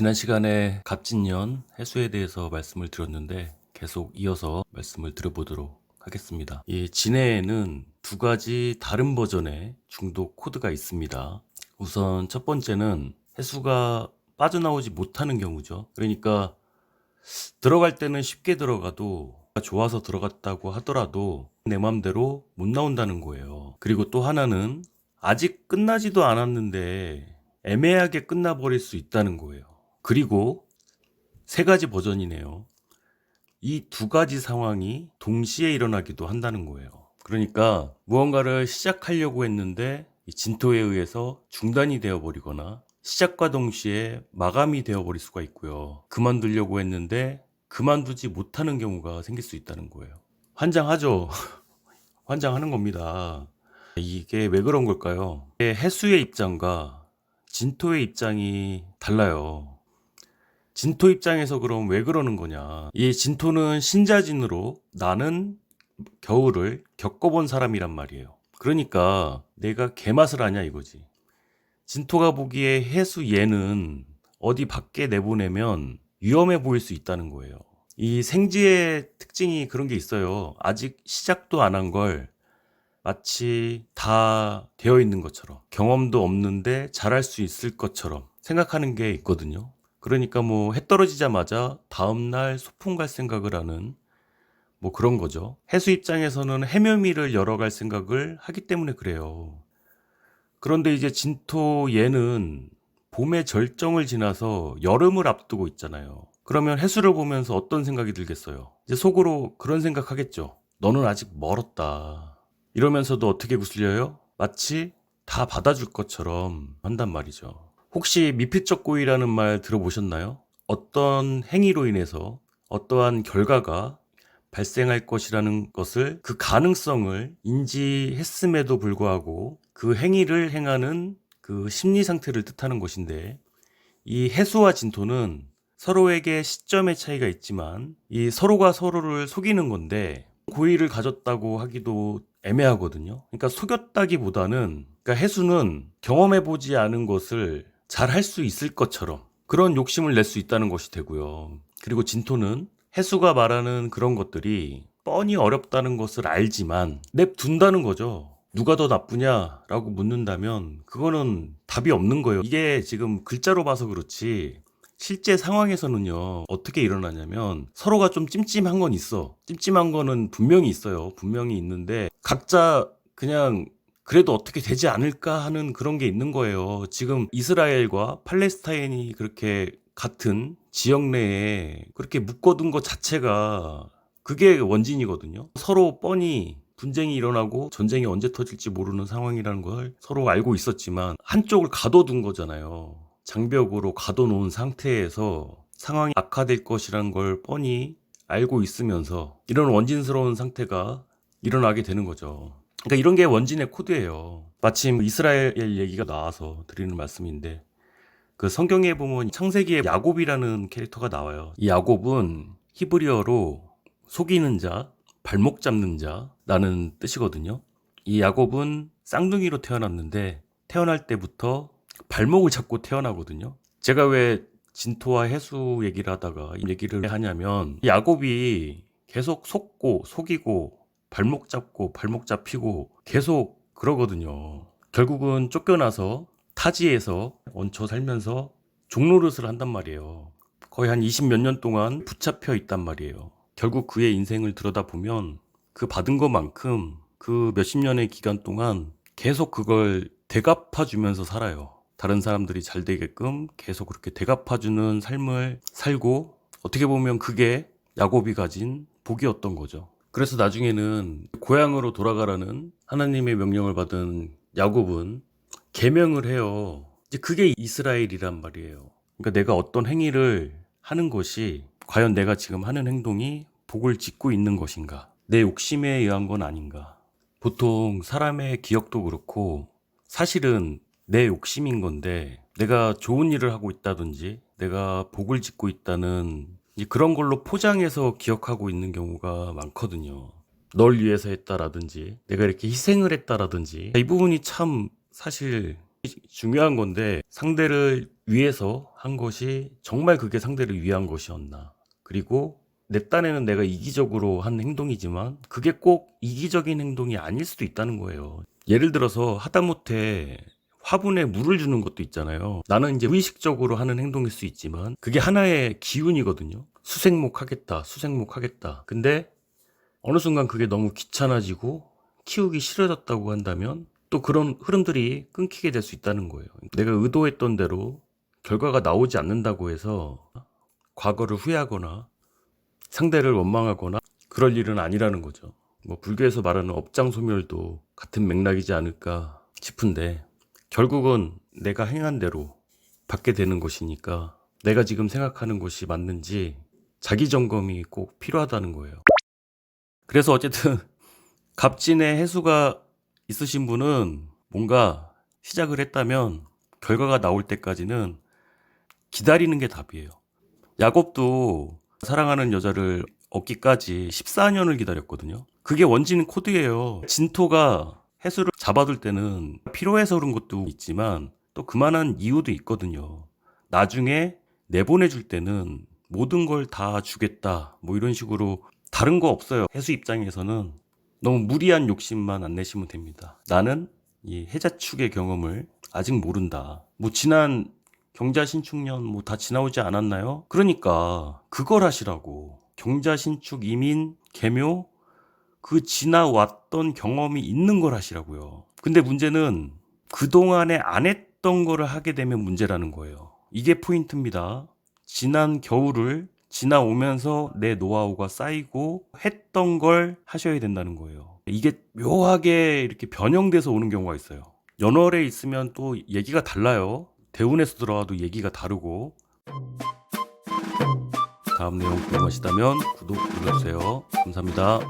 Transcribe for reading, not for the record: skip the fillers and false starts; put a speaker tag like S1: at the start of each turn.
S1: 지난 시간에 갑진년 해수에 대해서 말씀을 드렸는데 계속 이어서 말씀을 드려보도록 하겠습니다. 이 진해에는 두 가지 다른 버전의 중독 코드가 있습니다. 우선 첫 번째는 해수가 빠져나오지 못하는 경우죠. 그러니까 들어갈 때는 쉽게 들어가도 좋아서 들어갔다고 하더라도 내 맘대로 못 나온다는 거예요. 그리고 또 하나는 아직 끝나지도 않았는데 애매하게 끝나버릴 수 있다는 거예요. 그리고 세 가지 버전이네요. 이 두 가지 상황이 동시에 일어나기도 한다는 거예요. 그러니까 무언가를 시작하려고 했는데 이 진토에 의해서 중단이 되어버리거나 시작과 동시에 마감이 되어버릴 수가 있고요. 그만두려고 했는데 그만두지 못하는 경우가 생길 수 있다는 거예요. 환장하죠. 환장하는 겁니다. 이게 왜 그런 걸까요? 해수의 입장과 진토의 입장이 달라요. 진토 입장에서 그럼 왜 그러는 거냐. 이 진토는 신자진으로 나는 겨울을 겪어본 사람이란 말이에요. 그러니까 내가 개맛을 아냐 이거지. 진토가 보기에 해수 얘는 어디 밖에 내보내면 위험해 보일 수 있다는 거예요. 이 생지의 특징이 그런 게 있어요. 아직 시작도 안 한 걸 마치 다 되어 있는 것처럼, 경험도 없는데 잘할 수 있을 것처럼 생각하는 게 있거든요. 그러니까 뭐 해 떨어지자마자 다음날 소풍 갈 생각을 하는 뭐 그런 거죠. 해수 입장에서는 해묘미를 열어갈 생각을 하기 때문에 그래요. 그런데 이제 진토 얘는 봄의 절정을 지나서 여름을 앞두고 있잖아요. 그러면 해수를 보면서 어떤 생각이 들겠어요? 이제 속으로 그런 생각하겠죠. 너는 아직 멀었다. 이러면서도 어떻게 구슬려요? 마치 다 받아줄 것처럼 한단 말이죠. 혹시 미필적고의라는 말 들어보셨나요? 어떤 행위로 인해서 어떠한 결과가 발생할 것이라는 것을 그 가능성을 인지했음에도 불구하고 그 행위를 행하는 그 심리 상태를 뜻하는 것인데, 이 해수와 진토는 서로에게 시점의 차이가 있지만 이 서로가 서로를 속이는 건데 고의를 가졌다고 하기도 애매하거든요. 그러니까 속였다기보다는, 그러니까 해수는 경험해보지 않은 것을 잘 할 수 있을 것처럼 그런 욕심을 낼 수 있다는 것이 되고요. 그리고 진토는 해수가 말하는 그런 것들이 뻔히 어렵다는 것을 알지만 냅둔다는 거죠. 누가 더 나쁘냐라고 묻는다면 그거는 답이 없는 거예요. 이게 지금 글자로 봐서 그렇지 실제 상황에서는요, 어떻게 일어나냐면 서로가 좀 찜찜한 건 있어. 찜찜한 거는 분명히 있어요. 분명히 있는데 각자 그냥 그래도 어떻게 되지 않을까 하는 그런 게 있는 거예요. 지금 이스라엘과 팔레스타인이 그렇게 같은 지역 내에 그렇게 묶어둔 것 자체가 그게 원진이거든요. 서로 뻔히 분쟁이 일어나고 전쟁이 언제 터질지 모르는 상황이라는 걸 서로 알고 있었지만 한쪽을 가둬둔 거잖아요. 장벽으로 가둬놓은 상태에서 상황이 악화될 것이라는 걸 뻔히 알고 있으면서 이런 원진스러운 상태가 일어나게 되는 거죠. 그러니까 이런 게 원진의 코드예요. 마침 이스라엘 얘기가 나와서 드리는 말씀인데, 그 성경에 보면 창세기에 야곱이라는 캐릭터가 나와요. 이 야곱은 히브리어로 속이는 자, 발목 잡는 자라는 뜻이거든요. 이 야곱은 쌍둥이로 태어났는데 태어날 때부터 발목을 잡고 태어나거든요. 제가 왜 진토와 해수 얘기를 하다가 이 얘기를 하냐면, 야곱이 계속 속고 속이고 발목 잡고 발목 잡히고 계속 그러거든요. 결국은 쫓겨나서 타지에서 얹혀 살면서 종노릇을 한단 말이에요. 거의 한 20 몇 년 동안 붙잡혀 있단 말이에요. 결국 그의 인생을 들여다보면 그 받은 것만큼 그 몇십 년의 기간 동안 계속 그걸 되갚아주면서 살아요. 다른 사람들이 잘 되게끔 계속 그렇게 되갚아주는 삶을 살고, 어떻게 보면 그게 야곱이 가진 복이었던 거죠. 그래서 나중에는 고향으로 돌아가라는 하나님의 명령을 받은 야곱은 계명을 해요. 이제 그게 이스라엘이란 말이에요. 그러니까 내가 어떤 행위를 하는 것이 과연 내가 지금 하는 행동이 복을 짓고 있는 것인가, 내 욕심에 의한 건 아닌가. 보통 사람의 기억도 그렇고 사실은 내 욕심인 건데, 내가 좋은 일을 하고 있다든지 내가 복을 짓고 있다는 그런 걸로 포장해서 기억하고 있는 경우가 많거든요. 널 위해서 했다라든지 내가 이렇게 희생을 했다라든지, 이 부분이 참 사실 중요한 건데 상대를 위해서 한 것이 정말 그게 상대를 위한 것이었나. 그리고 내 딴에는 내가 이기적으로 한 행동이지만 그게 꼭 이기적인 행동이 아닐 수도 있다는 거예요. 예를 들어서 하다못해 화분에 물을 주는 것도 있잖아요. 나는 이제 의식적으로 하는 행동일 수 있지만 그게 하나의 기운이거든요. 수생목 하겠다, 수생목 하겠다. 근데 어느 순간 그게 너무 귀찮아지고 키우기 싫어졌다고 한다면 또 그런 흐름들이 끊기게 될 수 있다는 거예요. 내가 의도했던 대로 결과가 나오지 않는다고 해서 과거를 후회하거나 상대를 원망하거나 그럴 일은 아니라는 거죠. 뭐 불교에서 말하는 업장소멸도 같은 맥락이지 않을까 싶은데, 결국은 내가 행한 대로 받게 되는 것이니까 내가 지금 생각하는 것이 맞는지 자기 점검이 꼭 필요하다는 거예요. 그래서 어쨌든 갑진의 해수가 있으신 분은 뭔가 시작을 했다면 결과가 나올 때까지는 기다리는 게 답이에요. 야곱도 사랑하는 여자를 얻기까지 14년을 기다렸거든요. 그게 원진 코드예요. 진토가 해수를 잡아둘 때는 필요해서 그런 것도 있지만 또 그만한 이유도 있거든요. 나중에 내보내줄 때는 모든 걸 다 주겠다, 뭐 이런 식으로 다른 거 없어요. 해수 입장에서는 너무 무리한 욕심만 안 내시면 됩니다. 나는 이 해자축의 경험을 아직 모른다. 뭐 지난 경자신축년 뭐 다 지나오지 않았나요? 그러니까 그걸 하시라고. 경자신축, 이민, 계묘, 그 지나왔던 경험이 있는 걸 하시라고요. 근데 문제는 그동안에 안 했던 거를 하게 되면 문제라는 거예요. 이게 포인트입니다. 지난 겨울을 지나오면서 내 노하우가 쌓이고 했던 걸 하셔야 된다는 거예요. 이게 묘하게 이렇게 변형돼서 오는 경우가 있어요. 연월에 있으면 또 얘기가 달라요. 대운에서 들어와도 얘기가 다르고. 다음 내용 궁금하시다면 구독 눌러주세요. 감사합니다.